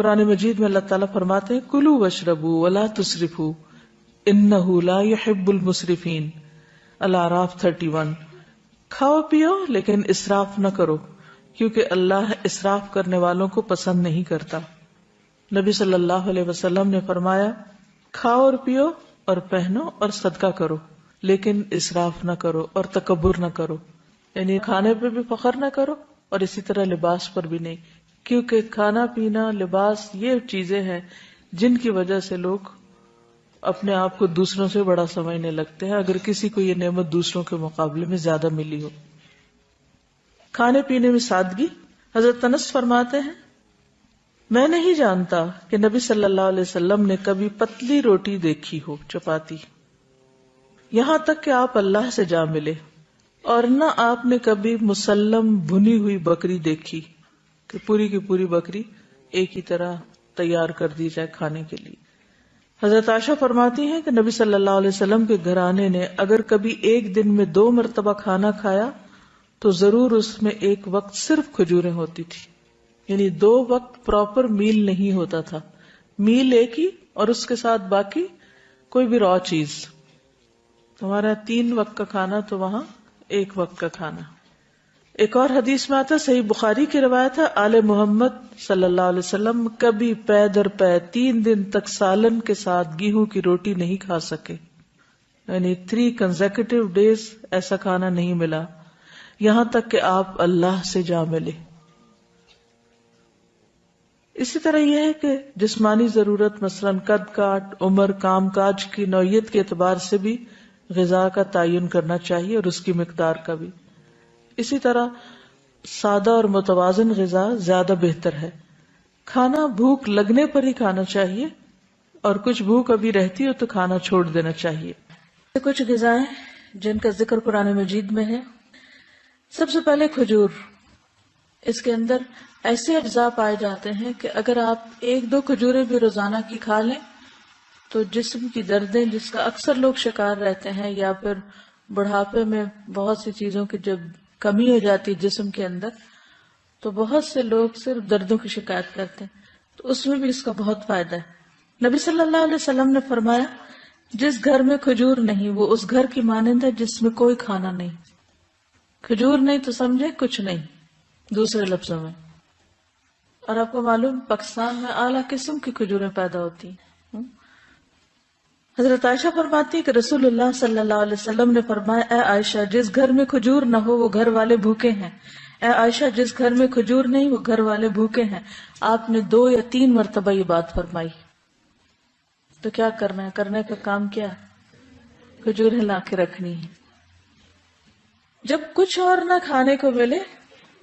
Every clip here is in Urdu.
قرآن مجید میں اللہ تعالیٰ فرماتے ہیں کلوا واشربوا ولا تسرفوا انہ لا يحب المسرفین، الاعراف 31۔ کھاؤ پیو لیکن اسراف نہ کرو، کیونکہ اللہ اسراف کرنے والوں کو پسند نہیں کرتا۔ نبی صلی اللہ علیہ وسلم نے فرمایا کھاؤ اور پیو اور پہنو اور صدقہ کرو، لیکن اسراف نہ کرو اور تکبر نہ کرو، یعنی کھانے پہ بھی فخر نہ کرو اور اسی طرح لباس پر بھی نہیں، کیونکہ کھانا پینا لباس یہ چیزیں ہیں جن کی وجہ سے لوگ اپنے آپ کو دوسروں سے بڑا سمجھنے لگتے ہیں، اگر کسی کو یہ نعمت دوسروں کے مقابلے میں زیادہ ملی ہو۔ کھانے پینے میں سادگی۔ حضرت انس فرماتے ہیں میں نہیں جانتا کہ نبی صلی اللہ علیہ وسلم نے کبھی پتلی روٹی دیکھی ہو، چپاتی، یہاں تک کہ آپ اللہ سے جا ملے، اور نہ آپ نے کبھی مسلم بھنی ہوئی بکری دیکھی کہ پوری کی پوری بکری ایک ہی طرح تیار کر دی جائے کھانے کے لیے۔ حضرت عائشہ فرماتی ہیں کہ نبی صلی اللہ علیہ وسلم کے گھرانے نے اگر کبھی ایک دن میں 2 مرتبہ کھانا کھایا تو ضرور اس میں ایک وقت صرف کھجوریں ہوتی تھی، یعنی 2 وقت پراپر میل نہیں ہوتا تھا، میل ایک ہی اور اس کے ساتھ باقی کوئی بھی را چیز۔ ہمارا 3 وقت کا کھانا تو وہاں 1 وقت کا کھانا۔ ایک اور حدیث میں آتا، صحیح بخاری کی روایت ہے، آل محمد صلی اللہ علیہ وسلم کبھی پے در پے 3 دن تک سالن کے ساتھ گیہوں کی روٹی نہیں کھا سکے، یعنی 3 کنزیکٹیو ڈیز ایسا کھانا نہیں ملا، یہاں تک کہ آپ اللہ سے جا ملے۔ اسی طرح یہ ہے کہ جسمانی ضرورت مثلاً قد کاٹ، عمر، کام کاج کی نوعیت کے اعتبار سے بھی غذا کا تعین کرنا چاہیے اور اس کی مقدار کا بھی۔ اسی طرح سادہ اور متوازن غذا زیادہ بہتر ہے۔ کھانا بھوک لگنے پر ہی کھانا چاہیے، اور کچھ بھوک ابھی رہتی ہو تو کھانا چھوڑ دینا چاہیے۔ کچھ غذائیں جن کا ذکر قرآن مجید میں ہے، سب سے پہلے کھجور۔ اس کے اندر ایسے اجزاء پائے جاتے ہیں کہ اگر آپ 1-2 کھجوریں بھی روزانہ کی کھا لیں تو جسم کی دردیں جس کا اکثر لوگ شکار رہتے ہیں، یا پھر بڑھاپے میں بہت سی چیزوں کی جب کمی ہو جاتی جسم کے اندر تو بہت سے لوگ صرف دردوں کی شکایت کرتے ہیں، تو اس میں بھی اس کا بہت فائدہ ہے۔ نبی صلی اللہ علیہ وسلم نے فرمایا جس گھر میں کھجور نہیں وہ اس گھر کی مانند ہے جس میں کوئی کھانا نہیں۔ کھجور نہیں تو سمجھے کچھ نہیں، دوسرے لفظوں میں۔ اور آپ کو معلوم پاکستان میں اعلیٰ قسم کی کھجوریں پیدا ہوتی ہیں۔ حضرت عائشہ فرماتی ہے کہ رسول اللہ صلی اللہ علیہ وسلم نے فرمایا اے عائشہ جس گھر میں کھجور نہ ہو وہ گھر والے بھوکے ہیں، اے عائشہ جس گھر میں کھجور نہیں وہ گھر والے بھوکے ہیں۔ آپ نے 2 یا 3 مرتبہ یہ بات فرمائی۔ تو کیا کرنا ہے؟ کرنے کا کام کیا ہے؟ کھجوریں لا کے رکھنی ہے۔ جب کچھ اور نہ کھانے کو ملے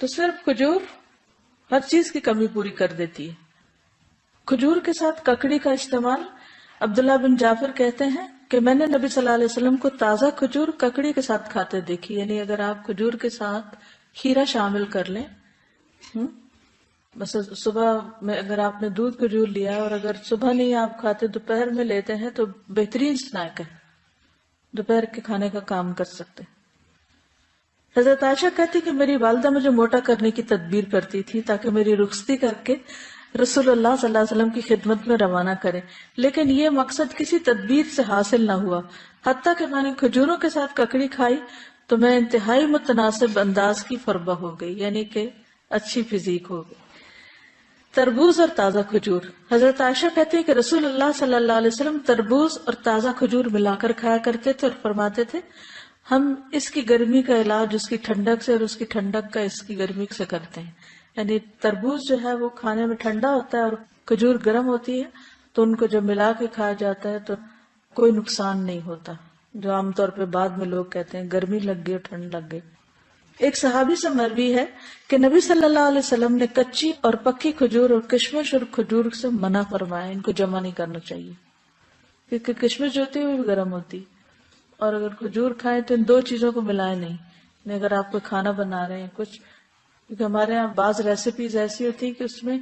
تو صرف کھجور ہر چیز کی کمی پوری کر دیتی ہے۔ کھجور کے ساتھ ککڑی کا استعمال، عبداللہ بن جعفر کہتے ہیں کہ میں نے نبی صلی اللہ علیہ وسلم کو تازہ کھجور ککڑی کے ساتھ کھاتے دیکھی، یعنی اگر آپ کھجور کے ساتھ کھیرا شامل کر لیں، بس صبح میں اگر آپ نے دودھ کھجور لیا اور اگر صبح نہیں آپ کھاتے دوپہر میں لیتے ہیں تو بہترین سنیک ہے، دوپہر کے کھانے کا کام کر سکتے۔ حضرت عائشہ کہتی کہ میری والدہ مجھے موٹا کرنے کی تدبیر کرتی تھی تاکہ میری رخصتی کر کے رسول اللہ صلی اللہ علیہ وسلم کی خدمت میں روانہ کرے، لیکن یہ مقصد کسی تدبیر سے حاصل نہ ہوا۔ حتیٰ کہ میں نے کھجوروں کے ساتھ ککڑی کھائی تو میں انتہائی متناسب انداز کی فربہ ہو گئی، یعنی کہ اچھی فزیک ہو گئی۔ تربوز اور تازہ کھجور۔ حضرت عائشہ کہتے ہیں کہ رسول اللہ صلی اللہ علیہ وسلم تربوز اور تازہ کھجور ملا کر کھایا کرتے تھے اور فرماتے تھے ہم اس کی گرمی کا علاج اس کی ٹھنڈک سے اور اس کی ٹھنڈک کا اس کی گرمی سے کرتے ہیں، یعنی تربوز جو ہے وہ کھانے میں ٹھنڈا ہوتا ہے اور کھجور گرم ہوتی ہے، تو ان کو جب ملا کے کھایا جاتا ہے تو کوئی نقصان نہیں ہوتا، جو عام طور پہ بعد میں لوگ کہتے ہیں گرمی لگ گئی اور ٹھنڈ لگ گئی۔ ایک صحابی سے مروی ہے کہ نبی صلی اللہ علیہ وسلم نے کچی اور پکی کھجور اور کشمش اور کھجور سے منع فرمایا، ان کو جمع نہیں کرنا چاہیے، کیونکہ کشمش جو ہوتی ہے وہ بھی گرم ہوتی، اور اگر کھجور کھائیں تو ان 2 چیزوں کو ملائیں نہیں۔ یعنی اگر آپ کو کھانا بنا رہے ہیں کچھ، کیونکہ ہمارے یہاں بعض ریسیپیز ایسی ہوتی ہیں کہ اس میں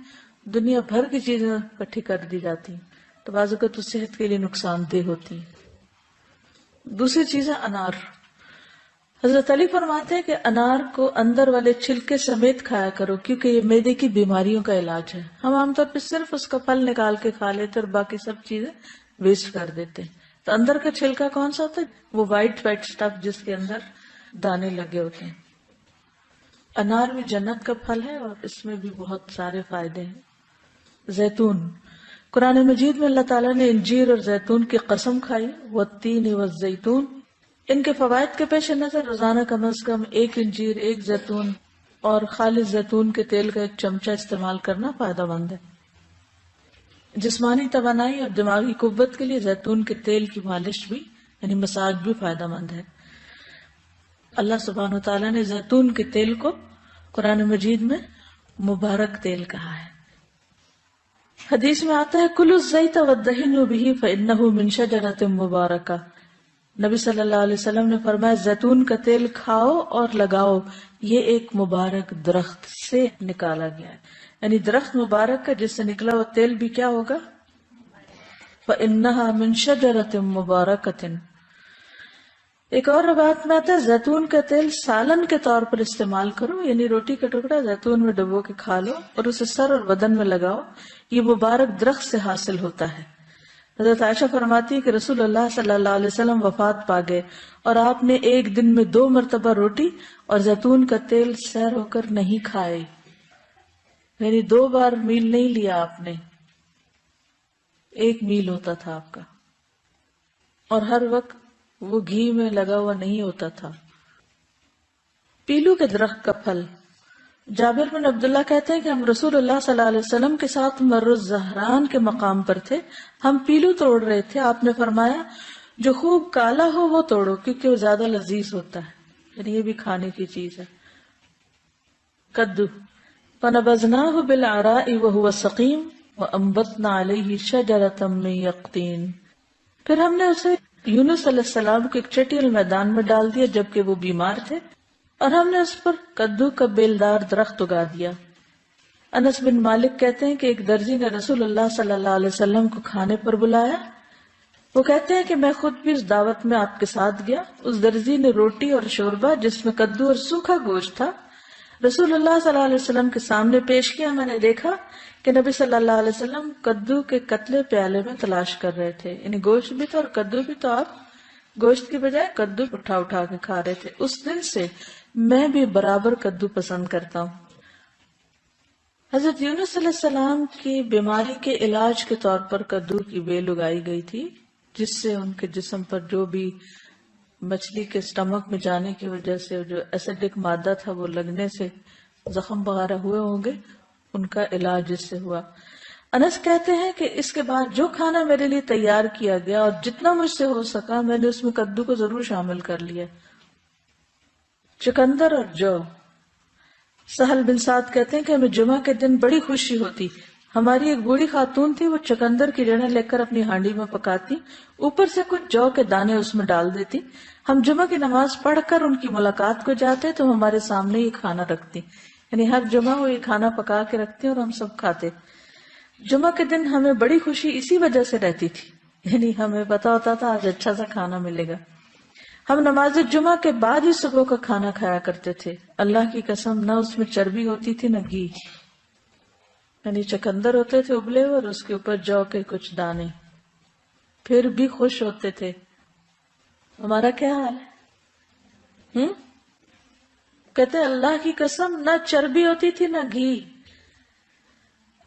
دنیا بھر کی چیزیں اکٹھی کر دی جاتی ہیں، تو بعض اوقات تو صحت کے لیے نقصان دہ ہوتی ہیں۔ دوسری چیز ہے انار۔ حضرت علی فرماتے ہیں کہ انار کو اندر والے چھلکے سمیت کھایا کرو کیونکہ یہ معدے کی بیماریوں کا علاج ہے. ہم عام طور پہ صرف اس کا پھل نکال کے کھا لیتے اور باقی سب چیزیں ویسٹ کر دیتے ہیں. تو اندر کا چھلکا کون سا ہوتا ہے؟ وہ وائٹ سٹف جس کے اندر دانے لگے ہوتے ہیں. انار بھی جنت کا پھل ہے اور اس میں بھی بہت سارے فائدے ہیں. زیتون، قرآن مجید میں اللہ تعالیٰ نے انجیر اور زیتون کی قسم کھائی، والتین والزیتون. ان کے فوائد کے پیش نظر روزانہ کم از کم 1 انجیر، 1 زیتون اور خالص زیتون کے تیل کا 1 چمچہ استعمال کرنا فائدہ مند ہے. جسمانی توانائی اور دماغی قوت کے لیے زیتون کے تیل کی مالش بھی یعنی مساج بھی فائدہ مند ہے. اللہ سبحانہ وتعالیٰ نے زیتون کے تیل کو قرآن مجید میں مبارک تیل کہا ہے. حدیث میں آتا ہے کلوا الزیت وادہنوا بہ فانہ من شجرۃ مبارکہ. نبی صلی اللہ علیہ وسلم نے فرمایا زیتون کا تیل کھاؤ اور لگاؤ، یہ ایک مبارک درخت سے نکالا گیا ہے. یعنی درخت مبارک کا جس سے نکلا وہ تیل بھی کیا ہوگا؟ فإنها من شجرۃ مبارکۃ. ایک اور روایت میں آتا ہے زیتون کا تیل سالن کے طور پر استعمال کرو، یعنی روٹی کا ٹکڑا زیتون میں ڈبو کے کھا لو اور اسے سر اور بدن میں لگاؤ، یہ مبارک درخت سے حاصل ہوتا ہے. حضرت عائشہ فرماتی ہے کہ رسول اللہ صلی اللہ علیہ وسلم وفات پا گئے اور آپ نے ایک دن میں 2 مرتبہ روٹی اور زیتون کا تیل سیر ہو کر نہیں کھائے، یعنی 2 بار میل نہیں لیا آپ نے، 1 میل ہوتا تھا آپ کا، اور ہر وقت وہ گھی میں لگا ہوا نہیں ہوتا تھا. پیلو کے درخت کا پھل. جابر بن عبداللہ کہتے ہیں کہ ہم رسول اللہ صلی اللہ علیہ وسلم کے ساتھ مر الزہران کے مقام پر تھے، ہم پیلو توڑ رہے تھے. آپ نے فرمایا جو خوب کالا ہو وہ توڑو کیونکہ وہ زیادہ لذیذ ہوتا ہے، یعنی یہ بھی کھانے کی چیز ہے. کدو. فنبذناہ بالعراء وہو سقیم وانبتنا علیہ شجرۃ من یقطین. پھر ہم نے اسے یونس علیہ السلام کے ایک چٹیل میدان میں ڈال دیا جبکہ وہ بیمار تھے اور ہم نے اس پر کدو کا بیلدار درخت اگا دیا. انس بن مالک کہتے ہیں کہ ایک درزی نے رسول اللہ صلی اللہ علیہ وسلم کو کھانے پر بلایا. وہ کہتے ہیں کہ میں خود بھی اس دعوت میں آپ کے ساتھ گیا. اس درزی نے روٹی اور شوربہ جس میں کدو اور سوکھا گوشت تھا رسول اللہ صلی اللہ علیہ وسلم کے سامنے پیش کیا. میں نے دیکھا کہ نبی صلی اللہ علیہ وسلم کدو کے قتلے پیالے میں تلاش کر رہے تھے، یعنی گوشت بھی تھا اور کدو بھی، تو آپ گوشت کی بجائے کدو اٹھا اٹھا کے کھا رہے تھے. اس دن سے میں بھی برابر کدو پسند کرتا ہوں. حضرت یونس علیہ السلام کی بیماری کے علاج کے طور پر کدو کی بیل اگائی گئی تھی جس سے ان کے جسم پر جو بھی مچھلی کے اسٹمک میں جانے کی وجہ سے جو ایسیڈک مادہ تھا وہ لگنے سے زخم وغیرہ ہوئے ہوں گے، ان کا علاج اس سے ہوا. انس کہتے ہیں کہ اس کے بعد جو کھانا میرے لیے تیار کیا گیا اور جتنا مجھ سے ہو سکا میں نے اس میں کدو کو ضرور شامل کر لیا. چقندر اور جو. سہل بن سعد کہتے ہیں کہ ہمیں جمعہ کے دن بڑی خوشی ہوتی. ہماری ایک بوڑھی خاتون تھی، وہ چقندر کی جڑیں لے کر اپنی ہانڈی میں پکاتی، اوپر سے کچھ جو کے دانے اس میں ڈال دیتی. ہم جمعہ کی نماز پڑھ کر ان کی ملاقات کو جاتے تو ہمارے سامنے یہ کھانا رکھتی، یعنی ہر جمعہ وہ یہ کھانا پکا کے رکھتی اور ہم سب کھاتے. جمعہ کے دن ہمیں بڑی خوشی اسی وجہ سے رہتی تھی، یعنی ہمیں پتا ہوتا تھا آج اچھا سا کھانا ملے گا. ہم نماز جمعہ کے بعد ہی صبح کا کھانا کھایا کرتے تھے. اللہ کی قسم نہ اس میں چربی ہوتی تھی نہ گھی، یعنی چقندر ہوتے تھے ابلے ہوئے اور اس کے اوپر جو کے کچھ دانے، پھر بھی خوش ہوتے تھے. ہمارا کیا حال ہے؟ کہتے اللہ کی قسم نہ چربی ہوتی تھی نہ گھی.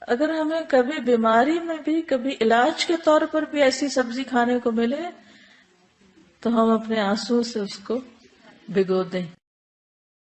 اگر ہمیں کبھی بیماری میں بھی کبھی علاج کے طور پر بھی ایسی سبزی کھانے کو ملے تو ہم اپنے آنسو سے اس کو بھگو دیں.